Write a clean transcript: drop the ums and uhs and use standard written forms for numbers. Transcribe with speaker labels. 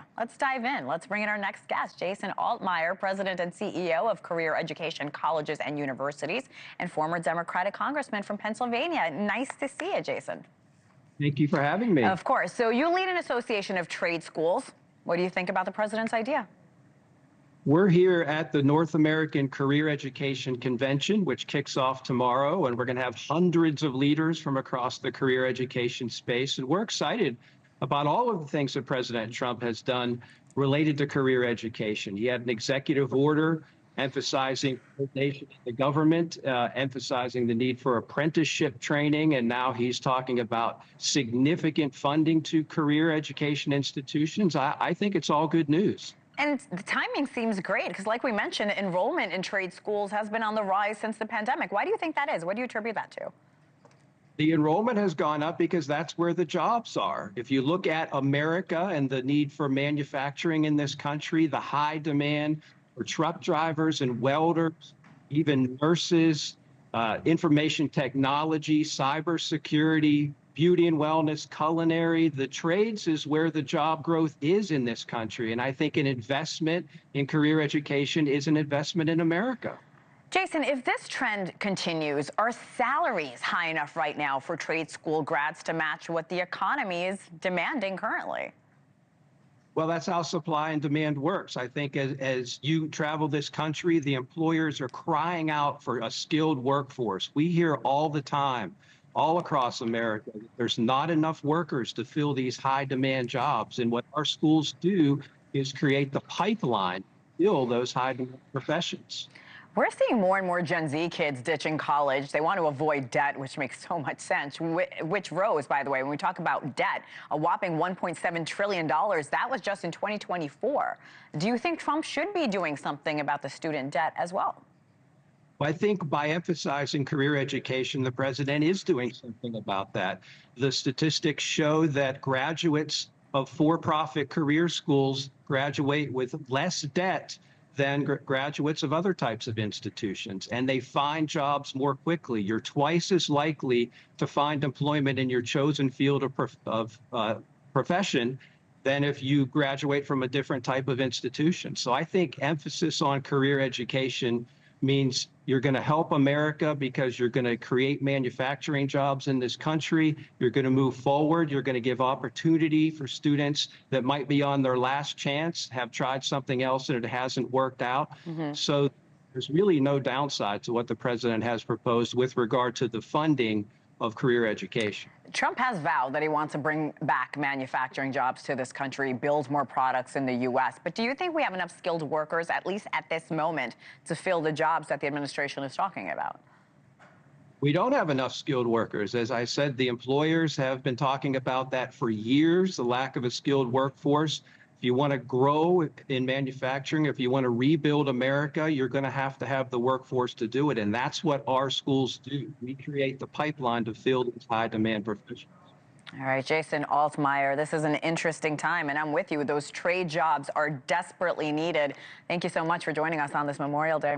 Speaker 1: idea? Let's dive in. Let's bring in our next guest, Jason Altmire, President and CEO of Career Education Colleges and Universities, and former Democratic Congressman from Pennsylvania. Nice to see you, Jason.
Speaker 2: Thank you for having me.
Speaker 1: Of course. So you lead an association of trade schools. What do you think about the president's idea?
Speaker 2: We're here at the North American Career Education Convention, which kicks off tomorrow, and we're going to have hundreds of leaders from across the career education space. And we're excited about all of the things that President Trump has done related to career education. He had an executive order emphasizing coordination in the government, emphasizing the need for apprenticeship training, and now he's talking about significant funding to career education institutions. I think it's all good news.
Speaker 1: And the timing seems great because, like we mentioned, enrollment in trade schools has been on the rise since the pandemic. Why do you think that is? What do you attribute that to?
Speaker 2: The enrollment has gone up because that's where the jobs are. If you look at America and the need for manufacturing in this country, the high demand for truck drivers and welders, even nurses, information technology, cybersecurity, beauty and wellness, culinary, the trades is where the job growth is in this country. And I think an investment in career education is an investment in America.
Speaker 1: Jason, if this trend continues, are salaries high enough right now for trade school grads to match what the economy is demanding currently?
Speaker 2: Well, that's how supply and demand works. I think as you travel this country, the employers are crying out for a skilled workforce. We hear all the time, all across America, there's not enough workers to fill these high demand jobs. And what our schools do is create the pipeline to fill those high demand professions.
Speaker 1: We're seeing more and more Gen Z kids ditching college. They want to avoid debt, which makes so much sense, which rose, by the way, when we talk about debt, a whopping $1.7 trillion. That was just in 2024. Do you think Trump should be doing something about the student debt as well?
Speaker 2: Well, I think by emphasizing career education, the president is doing something about that. The statistics show that graduates of for-profit career schools graduate with less debt than graduates of other types of institutions, and they find jobs more quickly. You're twice as likely to find employment in your chosen field of profession than if you graduate from a different type of institution. So I think emphasis on career education means you're going to help America because you're going to create manufacturing jobs in this country. You're going to move forward. You're going to give opportunity for students that might be on their last chance, have tried something else and it hasn't worked out. So there's really no downside to what the president has proposed with regard to the funding of career education.
Speaker 1: Trump has vowed that he wants to bring back manufacturing jobs to this country, build more products in the U.S. But do you think we have enough skilled workers, at least at this moment, to fill the jobs that the administration is talking about?
Speaker 2: We don't have enough skilled workers. As I said, the employers have been talking about that for years, the lack of a skilled workforce. If you want to grow in manufacturing, if you want to rebuild America, you're going to have the workforce to do it. And that's what our schools do. We create the pipeline to fill these high demand professions.
Speaker 1: All right, Jason Altmire, this is an interesting time, and I'm with you. Those trade jobs are desperately needed. Thank you so much for joining us on this Memorial Day.